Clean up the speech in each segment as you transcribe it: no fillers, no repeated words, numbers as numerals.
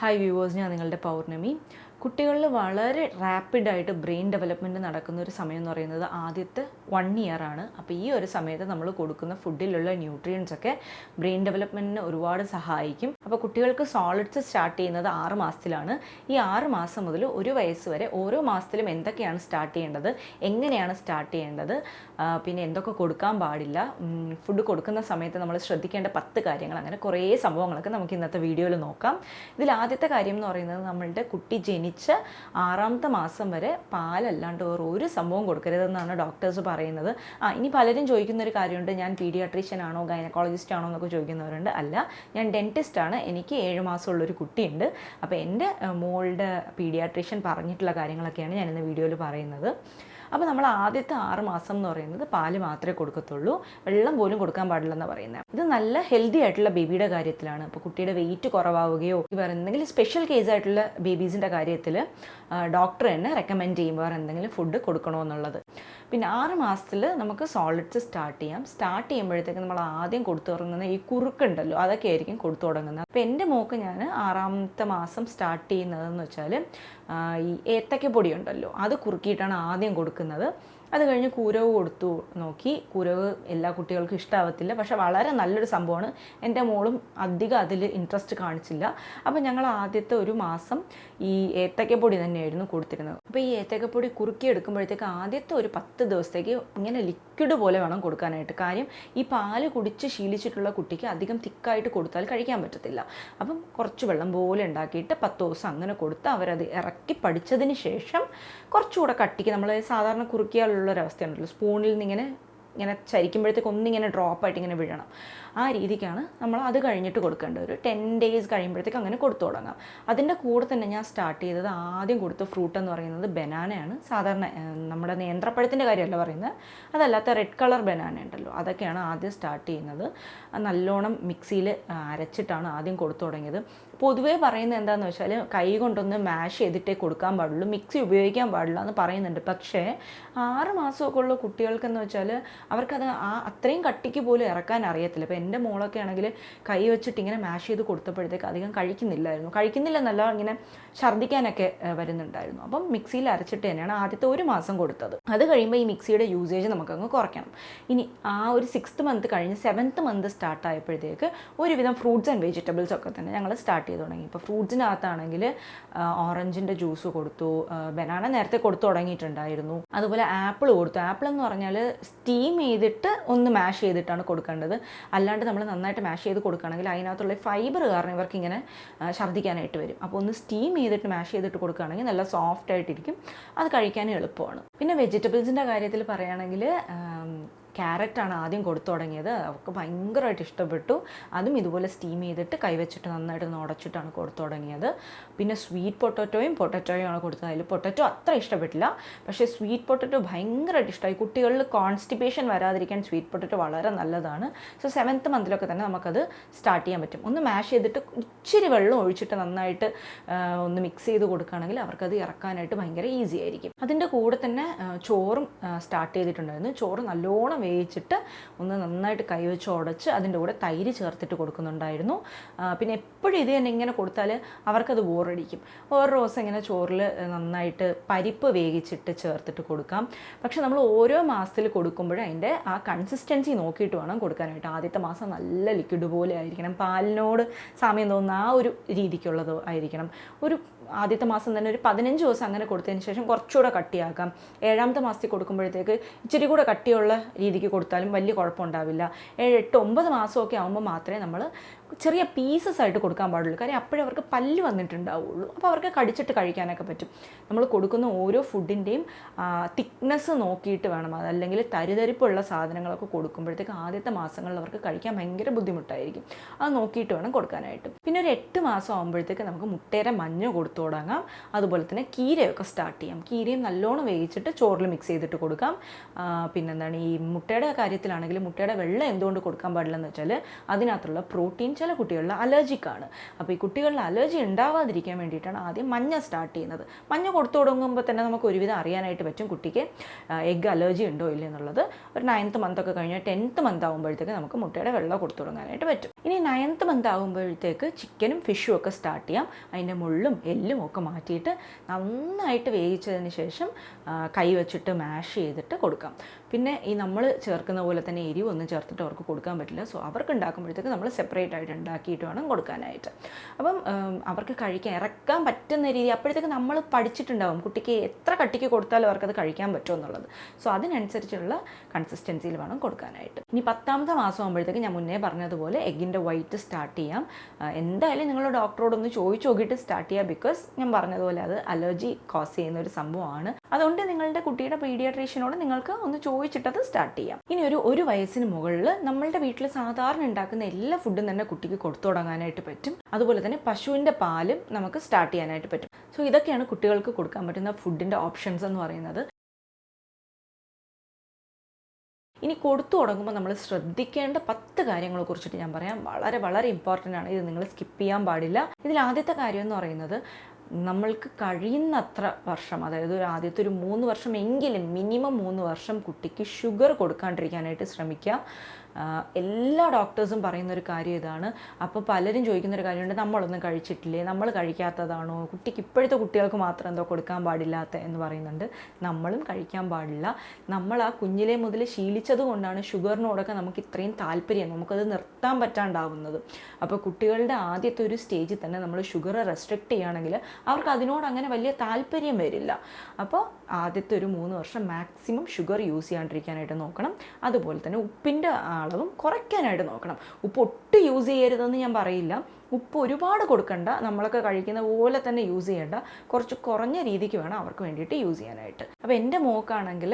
Hi viewers, ഞാൻ നിങ്ങളുടെ പൗർണമി. കുട്ടികളിൽ വളരെ റാപ്പിഡായിട്ട് ബ്രെയിൻ ഡെവലപ്മെൻറ്റ് നടക്കുന്ന ഒരു സമയം എന്ന് പറയുന്നത് ആദ്യത്തെ 1 ഇയർ ആണ്. അപ്പോൾ ഈ ഒരു സമയത്ത് നമ്മൾ കൊടുക്കുന്ന ഫുഡിലുള്ള ന്യൂട്രിയൻസ് ഒക്കെ ബ്രെയിൻ ഡെവലപ്മെൻറ്റിന് ഒരുപാട് സഹായിക്കും. അപ്പോൾ കുട്ടികൾക്ക് സോളിഡ്സ് സ്റ്റാർട്ട് ചെയ്യുന്നത് 6 മാസത്തിലാണ്. ഈ 6 മാസം മുതൽ 1 വയസ്സ് വരെ ഓരോ മാസത്തിലും എന്തൊക്കെയാണ് സ്റ്റാർട്ട് ചെയ്യേണ്ടത്, എങ്ങനെയാണ് സ്റ്റാർട്ട് ചെയ്യേണ്ടത്, പിന്നെ എന്തൊക്കെ കൊടുക്കാൻ പാടില്ല, ഫുഡ് കൊടുക്കുന്ന സമയത്ത് നമ്മൾ ശ്രദ്ധിക്കേണ്ട 10 കാര്യങ്ങൾ, അങ്ങനെ കുറേ സംഭവങ്ങളൊക്കെ നമുക്ക് ഇന്നത്തെ വീഡിയോയിൽ നോക്കാം. ഇതിൽ ആദ്യത്തെ കാര്യം എന്ന് പറയുന്നത്, നമ്മളുടെ കുട്ടി ജനിച്ച് 6ാമത്തെ മാസം വരെ പാലല്ലാണ്ട് വേറെ ഒരു സംഭവം കൊടുക്കരുതെന്നാണ് ഡോക്ടേഴ്സ് പറയുന്നത്. ഇനി പലരും ചോദിക്കുന്ന ഒരു കാര്യമുണ്ട്, ഞാൻ പീഡിയാട്രീഷ്യൻ ആണോ ഗൈനക്കോളജിസ്റ്റ് ആണോ എന്നൊക്കെ ചോദിക്കുന്നവരുണ്ട്. അല്ല, ഞാൻ ഡെൻറ്റിസ്റ്റ് ആണ്. എനിക്ക് 7 മാസമുള്ളൊരു കുട്ടിയുണ്ട്. അപ്പോൾ എൻ്റെ മോളുടെ പീഡിയാട്രീഷ്യൻ പറഞ്ഞിട്ടുള്ള കാര്യങ്ങളൊക്കെയാണ് ഞാനിന്ന് വീഡിയോയിൽ പറയുന്നത്. അപ്പോൾ നമ്മൾ ആദ്യത്തെ 6 മാസം എന്ന് പറയുന്നത് പാല് മാത്രമേ കൊടുക്കത്തുള്ളൂ, വെള്ളം പോലും കൊടുക്കാൻ പാടില്ലെന്നാണ് പറയുന്നത്. ഇത് നല്ല ഹെൽത്തി ആയിട്ടുള്ള ബേബിയുടെ കാര്യത്തിലാണ്. അപ്പോൾ കുട്ടിയുടെ വെയിറ്റ് കുറവാവുകയോ വേറെ എന്തെങ്കിലും സ്പെഷ്യൽ കേസ് ആയിട്ടുള്ള ബേബീസിൻ്റെ കാര്യത്തിൽ ഡോക്ടർ തന്നെ റെക്കമെൻഡ് ചെയ്യും വേറെ എന്തെങ്കിലും ഫുഡ് കൊടുക്കണമെന്നുള്ളത്. പിന്നെ 6 മാസത്തിൽ നമുക്ക് സോളിഡ്സ് സ്റ്റാർട്ട് ചെയ്യാം. സ്റ്റാർട്ട് ചെയ്യുമ്പോഴത്തേക്ക് നമ്മൾ ആദ്യം കൊടുത്തു തുടങ്ങുന്ന ഈ കുറുക്കുണ്ടല്ലോ, അതൊക്കെ ആയിരിക്കും കൊടുത്തു തുടങ്ങുന്നത്. അപ്പോൾ എൻ്റെ മോക്ക് ഞാൻ 6ാമത്തെ മാസം സ്റ്റാർട്ട് ചെയ്യുന്നതെന്ന് വെച്ചാൽ ഈ ഏത്തക്കപ്പൊടി ഉണ്ടല്ലോ, അത് കുറുക്കിയിട്ടാണ് ആദ്യം കൊടുക്കുന്നത്. അത് കഴിഞ്ഞ് കൂരവ് കൊടുത്തു നോക്കി. കൂരവ് എല്ലാ കുട്ടികൾക്കും ഇഷ്ടമാവത്തില്ല, പക്ഷെ വളരെ നല്ലൊരു സംഭവമാണ്. എൻ്റെ മോളും അധികം അതിൽ ഇൻട്രസ്റ്റ് കാണിച്ചില്ല. അപ്പോൾ ഞങ്ങൾ ആദ്യത്തെ 1 മാസം ഈ ഏത്തക്കപ്പൊടി തന്നെയായിരുന്നു കൊടുത്തിരുന്നത്. അപ്പോൾ ഈ ഏത്തക്കപ്പൊടി കുറുക്കി എടുക്കുമ്പോഴത്തേക്ക് ആദ്യത്തെ ഒരു 10 ദിവസത്തേക്ക് ഇങ്ങനെ ലിക്വിഡ് പോലെ വേണം കൊടുക്കാനായിട്ട്. കാര്യം ഈ പാല് കുടിച്ച് ശീലിച്ചിട്ടുള്ള കുട്ടിക്ക് അധികം തിക്കായിട്ട് കൊടുത്താൽ കഴിക്കാൻ പറ്റത്തില്ല. അപ്പം കുറച്ച് വെള്ളം പോലെ ഉണ്ടാക്കിയിട്ട് 10 ദിവസം അങ്ങനെ കൊടുത്ത് അവരത് ഇറക്കി പഠിച്ചതിന് ശേഷം കുറച്ചുകൂടെ കട്ടിക്ക്, നമ്മൾ സാധാരണ കുറുക്കിയാലുള്ളൊരവസ്ഥയുണ്ടല്ലോ, സ്പൂണിൽ നിന്ന് ഇങ്ങനെ ചരിക്കുമ്പോഴത്തേക്ക് ഒന്നിങ്ങനെ ഡ്രോപ്പായിട്ട് ഇങ്ങനെ വീഴണം. ആ രീതിക്കാണ് നമ്മൾ അത് കഴിഞ്ഞിട്ട് കൊടുക്കേണ്ടത്. ഒരു 10 ഡേയ്സ് കഴിയുമ്പോഴത്തേക്ക് അങ്ങനെ കൊടുത്തു തുടങ്ങാം. അതിൻ്റെ കൂടെ തന്നെ ഞാൻ സ്റ്റാർട്ട് ചെയ്തത്, ആദ്യം കൊടുത്ത ഫ്രൂട്ട് എന്ന് പറയുന്നത് ബനാനയാണ്. സാധാരണ നമ്മുടെ നേന്ത്രപ്പഴത്തിൻ്റെ കാര്യമല്ല പറയുന്നത്, അതല്ലാത്ത റെഡ് കളർ ബനാന ഉണ്ടല്ലോ, അതൊക്കെയാണ് ആദ്യം സ്റ്റാർട്ട് ചെയ്യുന്നത്. നല്ലോണം മിക്സിയിൽ അരച്ചിട്ടാണ് ആദ്യം കൊടുത്തു തുടങ്ങിയത്. പൊതുവേ പറയുന്നത് എന്താണെന്ന് വെച്ചാൽ, കൈ കൊണ്ടൊന്ന് മാഷ് ചെയ്തിട്ടേ കൊടുക്കാൻ പാടുള്ളൂ, മിക്സി ഉപയോഗിക്കാൻ പാടില്ല എന്ന് പറയുന്നുണ്ട്. പക്ഷേ 6 മാസമൊക്കെ ഉള്ള കുട്ടികൾക്കെന്ന് വെച്ചാൽ അവർക്കത് അത്രയും കട്ടിക്ക് പോലും ഇറക്കാൻ അറിയത്തില്ല. ഇപ്പോൾ എൻ്റെ മോളൊക്കെ ആണെങ്കിൽ കൈ വെച്ചിട്ട് ഇങ്ങനെ മാഷ് ചെയ്ത് കൊടുത്തപ്പോഴത്തേക്ക് അധികം കഴിക്കുന്നില്ലെന്നല്ല, ഇങ്ങനെ ഛർദ്ദിക്കാനൊക്കെ വരുന്നുണ്ടായിരുന്നു. അപ്പം മിക്സിയിൽ അരച്ചിട്ട് തന്നെയാണ് ആദ്യത്തെ 1 മാസം കൊടുത്തത്. അത് കഴിയുമ്പോൾ ഈ മിക്സിയുടെ യൂസേജ് നമുക്കങ്ങ് കുറയ്ക്കണം. ഇനി ആ ഒരു 6th മന്ത് കഴിഞ്ഞ് 7th മന്ത് സ്റ്റാർട്ട് ആയപ്പോഴത്തേക്ക് ഒരുവിധം ഫ്രൂട്ട്സ് ആൻഡ് വെജിറ്റബിൾസ് ഒക്കെ തന്നെ ഞങ്ങൾ സ്റ്റാർട്ട് ചെയ്ത് തുടങ്ങി. ഇപ്പോൾ ഫ്രൂട്ട്സിനകത്താണെങ്കിൽ ഓറഞ്ചിൻ്റെ ജ്യൂസ് കൊടുത്തു, ബനാന നേരത്തെ കൊടുത്തു തുടങ്ങിയിട്ടുണ്ടായിരുന്നു. അതുപോലെ ആപ്പിൾ കൊടുത്തു. ആപ്പിൾ എന്ന് പറഞ്ഞാൽ സ്റ്റീം ചെയ്തിട്ട് ഒന്ന് മാഷ് ചെയ്തിട്ടാണ് കൊടുക്കേണ്ടത്. അല്ലാണ്ട് നമ്മൾ നന്നായിട്ട് മാഷ് ചെയ്ത് കൊടുക്കുകയാണെങ്കിൽ അതിനകത്തുള്ള ഫൈബർ കാരണം ഇവർക്ക് ഇങ്ങനെ ഛർദ്ദിക്കാനായിട്ട് വരും. അപ്പോൾ ഒന്ന് സ്റ്റീം ചെയ്തിട്ട് മാഷ് ചെയ്തിട്ട് കൊടുക്കുകയാണെങ്കിൽ നല്ല സോഫ്റ്റ് ആയിട്ടിരിക്കും, അത് കഴിക്കാനും എളുപ്പമാണ്. പിന്നെ വെജിറ്റബിൾസിൻ്റെ കാര്യത്തിൽ പറയുകയാണെങ്കിൽ ക്യാരറ്റാണ് ആദ്യം കൊടുത്തു തുടങ്ങിയത്. അവർക്ക് ഭയങ്കരമായിട്ട് ഇഷ്ടപ്പെട്ടു. അതും ഇതുപോലെ സ്റ്റീം ചെയ്തിട്ട് കൈവച്ചിട്ട് നന്നായിട്ട് ഉടച്ചിട്ടാണ് കൊടുത്തു തുടങ്ങിയത്. പിന്നെ സ്വീറ്റ് പൊട്ടറ്റോയും ആണ് കൊടുത്തത്. അതിൽ പൊട്ടറ്റോ അത്ര ഇഷ്ടപ്പെട്ടില്ല, പക്ഷേ സ്വീറ്റ് പൊട്ടറ്റോ ഭയങ്കരമായിട്ട് ഇഷ്ടമായി. കുട്ടികളിൽ കോൺസ്റ്റിപ്പേഷൻ വരാതിരിക്കാൻ സ്വീറ്റ് പൊട്ടറ്റോ വളരെ നല്ലതാണ്. സോ 7th മന്തിലൊക്കെ തന്നെ നമുക്കത് സ്റ്റാർട്ട് ചെയ്യാൻ പറ്റും. ഒന്ന് മാഷ് ചെയ്തിട്ട് ഇച്ചിരി വെള്ളം ഒഴിച്ചിട്ട് നന്നായിട്ട് ഒന്ന് മിക്സ് ചെയ്ത് കൊടുക്കുകയാണെങ്കിൽ അവർക്കത് ഇറക്കാനായിട്ട് ഭയങ്കര ഈസി ആയിരിക്കും. അതിൻ്റെ കൂടെ തന്നെ ചോറും സ്റ്റാർട്ട് ചെയ്തിട്ടുണ്ടായിരുന്നു. ചോറ് നല്ലോണം വേവിച്ചിട്ട് ഒന്ന് നന്നായിട്ട് കൈവച്ച് ഉടച്ച് അതിൻ്റെ കൂടെ തൈര് ചേർത്തിട്ട് കൊടുക്കുന്നുണ്ടായിരുന്നു. പിന്നെ എപ്പോഴും ഇത് തന്നെ ഇങ്ങനെ കൊടുത്താൽ അവർക്കത് ബോറടിക്കും. ഓരോ ദിവസം ഇങ്ങനെ ചോറിൽ നന്നായിട്ട് പരിപ്പ് വേവിച്ചിട്ട് ചേർത്തിട്ട് കൊടുക്കാം. പക്ഷെ നമ്മൾ ഓരോ മാസത്തിൽ കൊടുക്കുമ്പോഴും അതിൻ്റെ ആ കൺസിസ്റ്റൻസി നോക്കിയിട്ട് വേണം കൊടുക്കാനായിട്ട്. ആദ്യത്തെ മാസം നല്ല ലിക്വിഡ് പോലെ ആയിരിക്കണം, പാലിനോട് സാമ്യം തോന്നുന്ന ആ ഒരു രീതിക്കുള്ളത് ആയിരിക്കണം. ആദ്യത്തെ മാസം തന്നെ ഒരു 15 ദിവസം അങ്ങനെ കൊടുത്തതിന് ശേഷം കുറച്ചുകൂടെ കട്ടിയാക്കാം. 7ാമത്തെ മാസത്തിൽ കൊടുക്കുമ്പോഴത്തേക്ക് ഇച്ചിരി കൂടെ കട്ടിയുള്ള രീതിക്ക് കൊടുത്താലും വലിയ കുഴപ്പമുണ്ടാവില്ല. 7, 8, 9 മാസമൊക്കെ ആകുമ്പോൾ മാത്രമേ നമ്മൾ ചെറിയ പീസസ് ആയിട്ട് കൊടുക്കാൻ പാടുള്ളൂ. കാര്യം അപ്പോഴേ അവർക്ക് പല്ല് വന്നിട്ടുണ്ടാവുള്ളൂ. അപ്പോൾ അവർക്ക് കടിച്ചിട്ട് കഴിക്കാനൊക്കെ പറ്റും. നമ്മൾ കൊടുക്കുന്ന ഓരോ ഫുഡിൻ്റെയും തിക്നെസ് നോക്കിയിട്ട് വേണം. അതല്ലെങ്കിൽ തരിതരിപ്പുള്ള സാധനങ്ങളൊക്കെ കൊടുക്കുമ്പോഴത്തേക്ക് ആദ്യത്തെ മാസങ്ങളിൽ അവർക്ക് കഴിക്കാൻ ഭയങ്കര ബുദ്ധിമുട്ടായിരിക്കും. അത് നോക്കിയിട്ട് വേണം കൊടുക്കാനായിട്ട്. പിന്നെ ഒരു 8 മാസം ആകുമ്പോഴത്തേക്ക് നമുക്ക് മുട്ടയുടെ മഞ്ഞ കൊടുത്തു തുടങ്ങാം. അതുപോലെ തന്നെ കീരയൊക്കെ സ്റ്റാർട്ട് ചെയ്യാം. കീരയും നല്ലോണം വേവിച്ചിട്ട് ചോറിൽ മിക്സ് ചെയ്തിട്ട് കൊടുക്കാം. പിന്നെന്താണ്, ഈ മുട്ടയുടെ കാര്യത്തിലാണെങ്കിൽ മുട്ടയുടെ വെള്ളം എന്തുകൊണ്ട് കൊടുക്കാൻ പാടില്ലെന്ന് വെച്ചാൽ അതിനകത്തുള്ള പ്രോട്ടീൻ ചില കുട്ടികളിൽ അലർജിക്കാണ്. അപ്പോൾ ഈ കുട്ടികളിൽ അലർജി ഉണ്ടാവാതിരിക്കാൻ വേണ്ടിയിട്ടാണ് ആദ്യം മഞ്ഞ സ്റ്റാർട്ട് ചെയ്യുന്നത്. മഞ്ഞ കൊടുത്തു തുടങ്ങുമ്പോൾ തന്നെ നമുക്ക് ഒരുവിധം അറിയാനായിട്ട് പറ്റും കുട്ടിക്ക് എഗ് അലർജി ഉണ്ടോ ഇല്ല എന്നുള്ളത്. ഒരു 9th മന്തൊക്കെ കഴിഞ്ഞാൽ 10th മന്ത് ആകുമ്പോഴത്തേക്ക് നമുക്ക് മുട്ടയുടെ വെള്ളം കൊടുത്തു തുടങ്ങാനായിട്ട് പറ്റും. ഇനി 9th മന്ത് ആകുമ്പോഴത്തേക്ക് ചിക്കനും ഫിഷും ഒക്കെ സ്റ്റാർട്ട് ചെയ്യാം. അതിൻ്റെ മുള്ളും എല്ലും ഒക്കെ മാറ്റിയിട്ട് നന്നായിട്ട് വേവിച്ചതിന് ശേഷം കൈ വെച്ചിട്ട് മാഷ് ചെയ്തിട്ട് കൊടുക്കാം. പിന്നെ ഈ നമ്മൾ ചേർക്കുന്ന പോലെ തന്നെ എരിവൊന്നും ചേർത്തിട്ട് അവർക്ക് കൊടുക്കാൻ പറ്റില്ല. സോ അവർക്ക് ഉണ്ടാക്കുമ്പോഴത്തേക്ക് നമ്മൾ സെപ്പറേറ്റ് ആയിട്ട് ഉണ്ടാക്കിയിട്ട് വേണം കൊടുക്കാനായിട്ട്. അപ്പം അവർക്ക് ഇറക്കാൻ പറ്റുന്ന രീതി അപ്പോഴത്തേക്ക് നമ്മൾ പഠിച്ചിട്ടുണ്ടാകും കുട്ടിക്ക് എത്ര കട്ടിക്ക് കൊടുത്താലും അവർക്കത് കഴിക്കാൻ പറ്റുമോ എന്നുള്ളത്. സോ അതിനനുസരിച്ചുള്ള കൺസിസ്റ്റൻസിയിൽ വേണം കൊടുക്കാനായിട്ട്. ഇനി 10ാമത്തെ മാസം ആകുമ്പോഴത്തേക്ക് ഞാൻ മുന്നേ പറഞ്ഞതുപോലെ എഗ്ഗിൻ്റെ വൈറ്റ് സ്റ്റാർട്ട് ചെയ്യാം. എന്തായാലും നിങ്ങൾ ഡോക്ടറോടൊന്ന് ചോദിച്ചു നോക്കിയിട്ട് സ്റ്റാർട്ട് ചെയ്യുക. ബിക്കോസ് ഞാൻ പറഞ്ഞതുപോലെ അത് അലർജി കോസ് ചെയ്യുന്ന ഒരു സംഭവമാണ്. അതുകൊണ്ട് നിങ്ങളുടെ കുട്ടിയുടെ പീഡിയാട്രീഷ്യനോട് നിങ്ങൾക്ക് ഒന്ന് ചോദിച്ചിട്ടത് സ്റ്റാർട്ട് ചെയ്യാം. ഇനി ഒരു വയസ്സിന് മുകളിൽ നമ്മളുടെ വീട്ടിൽ സാധാരണ ഉണ്ടാക്കുന്ന എല്ലാ ഫുഡും തന്നെ കുട്ടിക്ക് കൊടുത്തു തുടങ്ങാനായിട്ട് പറ്റും. അതുപോലെ തന്നെ പശുവിൻ്റെ പാലും നമുക്ക് സ്റ്റാർട്ട് ചെയ്യാനായിട്ട് പറ്റും. സോ ഇതൊക്കെയാണ് കുട്ടികൾക്ക് കൊടുക്കാൻ പറ്റുന്ന ഫുഡിൻ്റെ ഓപ്ഷൻസ് എന്ന് പറയുന്നത്. ഇനി കൊടുത്തു തുടങ്ങുമ്പോൾ നമ്മൾ ശ്രദ്ധിക്കേണ്ട 10 കാര്യങ്ങളെ കുറിച്ചിട്ട് ഞാൻ പറയാം. വളരെ വളരെ ഇമ്പോർട്ടൻ്റ് ആണ്. ഇത് നിങ്ങൾ സ്കിപ്പ് ചെയ്യാൻ പാടില്ല. ഇതിൽ ആദ്യത്തെ കാര്യം എന്ന് പറയുന്നത് നമ്മൾക്ക് കഴിയുന്നത്ര വർഷം, അതായത് ആദ്യത്തെ ഒരു 3 വർഷം എങ്കിലും മിനിമം 3 വർഷം കുട്ടിക്ക് ഷുഗർ കൊടുക്കാണ്ടിരിക്കാനായിട്ട് ശ്രമിക്കുക. എല്ലാ ഡോക്ടേഴ്സും പറയുന്നൊരു കാര്യം ഇതാണ്. അപ്പോൾ പലരും ചോദിക്കുന്നൊരു കാര്യമുണ്ട്, നമ്മളൊന്നും കഴിച്ചിട്ടില്ലേ, നമ്മൾ കഴിക്കാത്തതാണോ, കുട്ടിക്ക് ഇപ്പോഴത്തെ കുട്ടികൾക്ക് മാത്രം എന്തോ കൊടുക്കാൻ പാടില്ലാത്ത എന്ന് പറയുന്നുണ്ട്. നമ്മളും കഴിക്കാൻ പാടില്ല. നമ്മൾ ആ കുഞ്ഞിലെ മുതൽ ശീലിച്ചത് കൊണ്ടാണ് ഷുഗറിനോടൊക്കെ നമുക്ക് ഇത്രയും താല്പര്യം, നമുക്കത് നിർത്താൻ പറ്റാണ്ടാവുന്നത്. അപ്പോൾ കുട്ടികളുടെ ആദ്യത്തെ ഒരു സ്റ്റേജിൽ തന്നെ നമ്മൾ ഷുഗർ റെസ്ട്രിക്റ്റ് ചെയ്യുകയാണെങ്കിൽ അവർക്ക് അതിനോട് അങ്ങനെ വലിയ താല്പര്യം വരില്ല. അപ്പോൾ ആദ്യത്തെ ഒരു 3 വർഷം മാക്സിമം ഷുഗർ യൂസ് ചെയ്യാണ്ടിരിക്കാനായിട്ട് നോക്കണം. അതുപോലെ തന്നെ ഉപ്പിൻ്റെ അളവും കുറയ്ക്കാനായിട്ട് നോക്കണം. ഉപ്പ് ഒട്ടും യൂസ് ചെയ്യരുതെന്ന് ഞാൻ പറയില്ല. ഉപ്പ് ഒരുപാട് കൊടുക്കണ്ട, നമ്മളൊക്കെ കഴിക്കുന്ന പോലെ തന്നെ യൂസ് ചെയ്യേണ്ട, കുറച്ച് കുറഞ്ഞ രീതിക്ക് വേണം അവർക്ക് വേണ്ടിയിട്ട് യൂസ് ചെയ്യാനായിട്ട്. അപ്പോൾ എൻ്റെ മോക്കാണെങ്കിൽ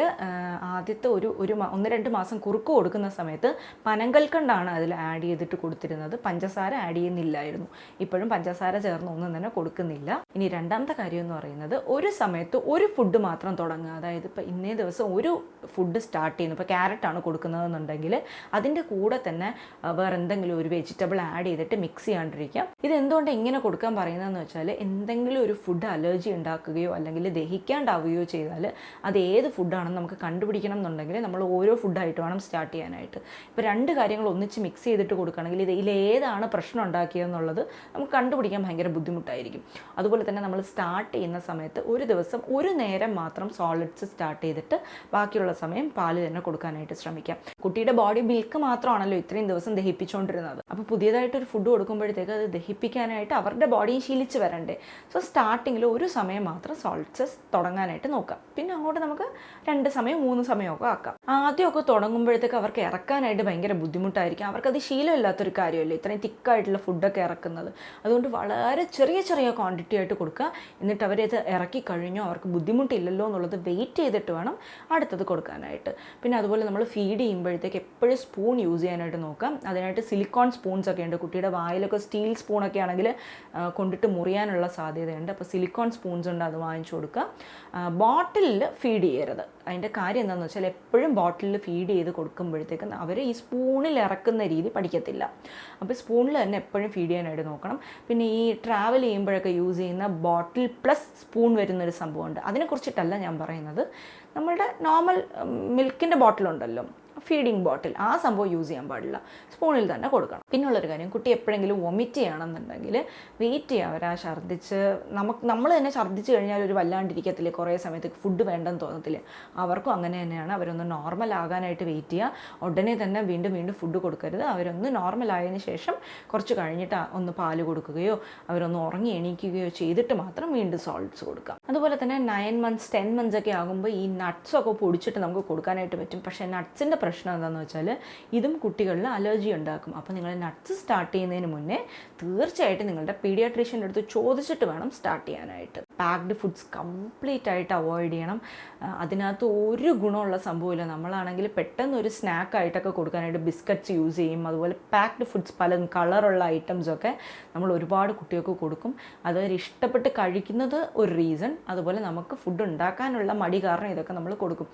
ആദ്യത്തെ ഒരു 1-2 മാസം കുറുക്ക് കൊടുക്കുന്ന സമയത്ത് പനങ്കൽക്കണ്ടാണ് അതിൽ ആഡ് ചെയ്തിട്ട് കൊടുത്തിരുന്നത്. പഞ്ചസാര ആഡ് ചെയ്യുന്നില്ലായിരുന്നു. ഇപ്പോഴും പഞ്ചസാര ചേർന്ന് ഒന്നും തന്നെ കൊടുക്കുന്നില്ല. ഇനി രണ്ടാമത്തെ കാര്യം എന്ന് പറയുന്നത് ഒരു സമയത്ത് ഒരു ഫുഡ് മാത്രം തുടങ്ങുക. അതായത് ഇപ്പോൾ ഇന്നേ ദിവസം ഒരു ഫുഡ് സ്റ്റാർട്ട് ചെയ്യുന്നു, ഇപ്പോൾ ക്യാരറ്റാണ് കൊടുക്കുന്നതെന്നുണ്ടെങ്കിൽ അതിൻ്റെ കൂടെ തന്നെ വേറെ എന്തെങ്കിലും ഒരു വെജിറ്റബിൾ ആഡ് ചെയ്തിട്ട് മിക്സ് ചെയ്യാണ്ടിരിക്കുക. ഇതെന്തുകൊണ്ട് ഇങ്ങനെ കൊടുക്കാൻ പറയുന്നതെന്ന് വെച്ചാൽ എന്തെങ്കിലും ഒരു ഫുഡ് അലർജി ഉണ്ടാക്കുകയോ അല്ലെങ്കിൽ ദഹിക്കാണ്ടാവുകയോ ചെയ്താൽ അത് ഏത് ഫുഡാണെന്ന് നമുക്ക് കണ്ടുപിടിക്കണം എന്നുണ്ടെങ്കിൽ നമ്മൾ ഓരോ ഫുഡായിട്ട് വേണം സ്റ്റാർട്ട് ചെയ്യാനായിട്ട്. ഇപ്പോൾ 2 കാര്യങ്ങൾ ഒന്നിച്ച് മിക്സ് ചെയ്തിട്ട് കൊടുക്കുകയാണെങ്കിൽ ഇതിലേതാണ് പ്രശ്നം ഉണ്ടാക്കിയതെന്നുള്ളത് നമുക്ക് കണ്ടുപിടിക്കാൻ ഭയങ്കര ബുദ്ധിമുട്ടായിരിക്കും. അതുപോലെ തന്നെ നമ്മൾ സ്റ്റാർട്ട് ചെയ്യുന്ന സമയത്ത് ഒരു ദിവസം ഒരു നേരം മാത്രം സോളിഡ്സ് സ്റ്റാർട്ട് ചെയ്തിട്ട് ബാക്കിയുള്ള സമയം പാല് തന്നെ കൊടുക്കാനായിട്ട് ശ്രമിക്കാം. കുട്ടിയുടെ ബോഡി മിൽക്ക് മാത്രമാണല്ലോ ഇത്രയും ദിവസം ദഹിപ്പിച്ചുകൊണ്ടിരുന്നത്. അപ്പോൾ പുതിയതായിട്ടൊരു ഫുഡ് കൊടുക്കുമ്പോഴത്തേക്ക് അത് ദഹിപ്പിക്കാനായിട്ട് അവരുടെ ബോഡിയും ശീലിച്ച് വരണ്ടേ. സോ സ്റ്റാർട്ടിങ്ങിൽ ഒരു സമയം മാത്രം സോൾട്സസ് തുടങ്ങാനായിട്ട് നോക്കാം. പിന്നെ അങ്ങോട്ട് നമുക്ക് 2 സമയം 3 സമയമൊക്കെ ആക്കാം. ആദ്യമൊക്കെ തുടങ്ങുമ്പോഴത്തേക്ക് അവർക്ക് ഇറക്കാനായിട്ട് ഭയങ്കര ബുദ്ധിമുട്ടായിരിക്കും. അവർക്കത് ശീലമില്ലാത്തൊരു കാര്യമല്ലേ ഇത്രയും തിക്കായിട്ടുള്ള ഫുഡൊക്കെ ഇറക്കുന്നത്. അതുകൊണ്ട് വളരെ ചെറിയ ചെറിയ ക്വാണ്ടിറ്റി ആയിട്ട് കൊടുക്കുക. എന്നിട്ട് അവരത് ഇറക്കി കഴിഞ്ഞോ അവർക്ക് ബുദ്ധിമുട്ടില്ലല്ലോ എന്നുള്ളത് വെയിറ്റ് ചെയ്തിട്ട് വേണം അടുത്തത് കൊടുക്കാനായിട്ട്. പിന്നെ അതുപോലെ നമ്മൾ ഫീഡ് ചെയ്യുമ്പോഴത്തേക്ക് എപ്പോഴും സ്പൂൺ യൂസ് ചെയ്യാനായിട്ട് നോക്കാം. അതിനായിട്ട് സിലിക്കോൺ സ്പൂൺസ് ഒക്കെ ഉണ്ട്. കുട്ടിയുടെ വായിലൊക്കെ സ്റ്റീൽ സ്പൂണൊക്കെ ആണെങ്കിൽ കൊണ്ടിട്ട് മുറിയാനുള്ള സാധ്യതയുണ്ട്. അപ്പോൾ സിലിക്കോൺ സ്പൂൺസ് ഉണ്ട്, അത് വാങ്ങിച്ചു കൊടുക്കുക. ബോട്ടിലിൽ ഫീഡ് ചെയ്യരുത്. അതിൻ്റെ കാര്യം എന്താണെന്ന് വെച്ചാൽ എപ്പോഴും ബോട്ടിലിൽ ഫീഡ് ചെയ്ത് കൊടുക്കുമ്പോഴത്തേക്കും അവർ ഈ സ്പൂണിൽ ഇറക്കുന്ന രീതി പഠിക്കത്തില്ല. അപ്പോൾ സ്പൂണിൽ തന്നെ എപ്പോഴും ഫീഡ് ചെയ്യാനായിട്ട് നോക്കണം. പിന്നെ ഈ ട്രാവൽ ചെയ്യുമ്പോഴൊക്കെ യൂസ് ചെയ്യുന്ന ബോട്ടിൽ പ്ലസ് സ്പൂൺ വരുന്നൊരു സംഭവമുണ്ട്. അതിനെക്കുറിച്ചിട്ടല്ല ഞാൻ പറയുന്നത്. നമ്മളുടെ നോർമൽ മിൽക്കിൻ്റെ ബോട്ടിലുണ്ടല്ലോ, ഫീഡിങ് ബോട്ടിൽ, ആ സംഭവം യൂസ് ചെയ്യാൻ പാടില്ല. സ്പൂണിൽ തന്നെ കൊടുക്കണം. പിന്നുള്ളൊരു കാര്യം, കുട്ടി എപ്പോഴെങ്കിലും വൊമിറ്റ് ചെയ്യണമെന്നുണ്ടെങ്കിൽ വെയിറ്റ് ചെയ്യുക. അവരാ ഛർദ്ദിച്ച് നമ്മൾ തന്നെ ഛർദ്ദിച്ച് കഴിഞ്ഞാൽ ഒരു വല്ലാണ്ടിരിക്കത്തില്ലേ, കുറേ സമയത്തേക്ക് ഫുഡ് വേണ്ടെന്ന് തോന്നത്തില്ലേ. അവർക്കും അങ്ങനെ തന്നെയാണ്. അവരൊന്ന് നോർമൽ ആകാനായിട്ട് വെയിറ്റ് ചെയ്യുക. ഉടനെ തന്നെ വീണ്ടും വീണ്ടും ഫുഡ് കൊടുക്കരുത്. അവരൊന്ന് നോർമൽ ആയതിനു ശേഷം കുറച്ച് കഴിഞ്ഞിട്ട് ഒന്ന് പാല് കൊടുക്കുകയോ അവരൊന്ന് ഉറങ്ങി എണീക്കുകയോ ചെയ്തിട്ട് മാത്രം വീണ്ടും സോൾട്സ് കൊടുക്കാം. അതുപോലെ തന്നെ 9 months 10 months ഒക്കെ ആകുമ്പോൾ ഈ നട്ട്സൊക്കെ പൊടിച്ചിട്ട് നമുക്ക് കൊടുക്കാനായിട്ട് പറ്റും. പക്ഷേ നട്ട്സിൻ്റെ പ്രശ്നം എന്താണെന്ന് വെച്ചാൽ ഇതും കുട്ടികളിൽ അലർജി ഉണ്ടാക്കും. അപ്പോൾ നിങ്ങൾ നട്ട്സ് സ്റ്റാർട്ട് ചെയ്യുന്നതിന് മുന്നേ തീർച്ചയായിട്ടും നിങ്ങളുടെ പീഡിയാട്രീഷ്യൻ്റെ അടുത്ത് ചോദിച്ചിട്ട് വേണം സ്റ്റാർട്ട് ചെയ്യാനായിട്ട്. പാക്ഡ് ഫുഡ്സ് കംപ്ലീറ്റ് ആയിട്ട് അവോയ്ഡ് ചെയ്യണം. അതിനകത്ത് ഒരു ഗുണമുള്ള സംഭവമില്ല. നമ്മളാണെങ്കിൽ പെട്ടെന്ന് ഒരു സ്നാക്കായിട്ടൊക്കെ കൊടുക്കാനായിട്ട് ബിസ്ക്കറ്റ്സ് യൂസ് ചെയ്യും. അതുപോലെ പാക്ഡ് ഫുഡ്സ് പലതും കളറുള്ള ഐറ്റംസൊക്കെ നമ്മൾ ഒരുപാട് കുട്ടികൾക്ക് കൊടുക്കും. അത് ഇഷ്ടപ്പെട്ട് കഴിക്കുന്നത് ഒരു റീസൺ. അതുപോലെ നമുക്ക് ഫുഡ് ഉണ്ടാക്കാനുള്ള മടി കാരണം ഇതൊക്കെ നമ്മൾ കൊടുക്കും.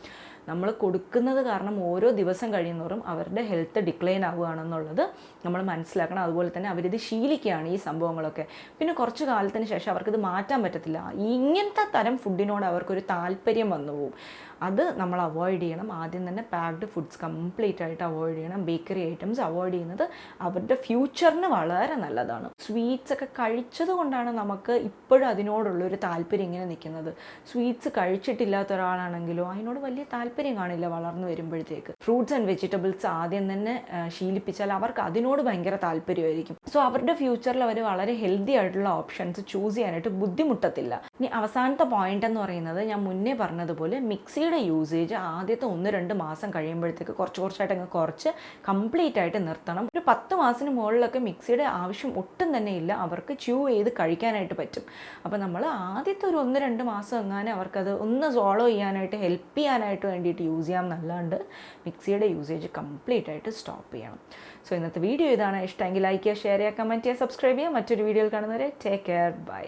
നമ്മൾ കൊടുക്കുന്നത് കാരണം ഓരോ ദിവസം കഴിയുന്നതോറും അവരുടെ ഹെൽത്ത് ഡിക്ലൈൻ ആവുകയാണെന്നുള്ളത് നമ്മൾ മനസ്സിലാക്കണം. അതുപോലെ തന്നെ അവരിത് ശീലിക്കുകയാണ് ഈ സംഭവങ്ങളൊക്കെ. പിന്നെ കുറച്ച് കാലത്തിന് ശേഷം അവർക്കിത് മാറ്റാൻ പറ്റത്തില്ല. ഇങ്ങനത്തെ തരം ഫുഡിനോട് അവർക്കൊരു താല്പര്യം വന്നു പോകും. അത് നമ്മൾ അവോയ്ഡ് ചെയ്യണം. ആദ്യം തന്നെ പാക്ഡ് ഫുഡ്സ് കംപ്ലീറ്റ് ആയിട്ട് അവോയ്ഡ് ചെയ്യണം. ബേക്കറി ഐറ്റംസ് അവോയ്ഡ് ചെയ്യുന്നത് അവരുടെ ഫ്യൂച്ചറിന് വളരെ നല്ലതാണ്. സ്വീറ്റ്സ് ഒക്കെ കഴിച്ചത് കൊണ്ടാണ് നമുക്ക് ഇപ്പോഴും അതിനോടുള്ളൊരു താല്പര്യം ഇങ്ങനെ നിൽക്കുന്നത്. സ്വീറ്റ്സ് കഴിച്ചിട്ടില്ലാത്ത ഒരാളാണെങ്കിലോ അതിനോട് വലിയ താല്പര്യം കാണില്ല വളർന്നു വരുമ്പോഴത്തേക്ക്. ഫ്രൂട്ട്സ് ആൻഡ് വെജിറ്റബിൾസ് ആദ്യം തന്നെ ശീലിപ്പിച്ചാൽ അവർക്ക് അതിനോട് ഭയങ്കര താല്പര്യമായിരിക്കും. സോ അവരുടെ ഫ്യൂച്ചറിൽ അവർ വളരെ ഹെൽത്തി ആയിട്ടുള്ള ഓപ്ഷൻസ് ചൂസ് ചെയ്യാനായിട്ട് ബുദ്ധിമുട്ടത്തില്ല. ഇനി അവസാനത്തെ പോയിന്റ് എന്ന് പറയുന്നത് ഞാൻ മുന്നേ പറഞ്ഞതുപോലെ മിക്സിയുടെ യൂസേജ് ആദ്യത്തെ 1-2 മാസം കഴിയുമ്പോഴത്തേക്ക് കുറച്ചായിട്ട് അങ്ങ് കുറച്ച് കംപ്ലീറ്റ് ആയിട്ട് നിർത്തണം. ഒരു 10 മാസത്തിന് മുകളിലൊക്കെ മിക്സിയുടെ ആവശ്യം ഒട്ടും തന്നെ ഇല്ല. അവർക്ക് ച്യൂ ചെയ്ത് കഴിക്കാനായിട്ട് പറ്റും. അപ്പോൾ നമ്മൾ ആദ്യത്തെ ഒരു 1-2 മാസം എങ്ങാനും അവർക്കത് ഒന്ന് സോൾവ് ചെയ്യാനായിട്ട് ഹെൽപ്പ് ചെയ്യാനായിട്ട് വേണ്ടിയിട്ട് യൂസ് ചെയ്യാം എന്നല്ലാണ്ട് മിക്സിയുടെ യൂസേജ് കംപ്ലീറ്റ് ആയിട്ട് സ്റ്റോപ്പ് ചെയ്യണം. സോ ഇന്നത്തെ വീഡിയോ ഇതാണ്. ഇഷ്ടമെങ്കിൽ ലൈക്ക് ചെയ്യുക, ഷെയർ ചെയ്യുക, കമൻറ്റ് ചെയ്യുക, സബ്സ്ക്രൈബ് ചെയ്യുക. മറ്റൊരു വീഡിയോയിൽ കാണുന്നവരെ ടേക്ക് കെയർ, ബൈ.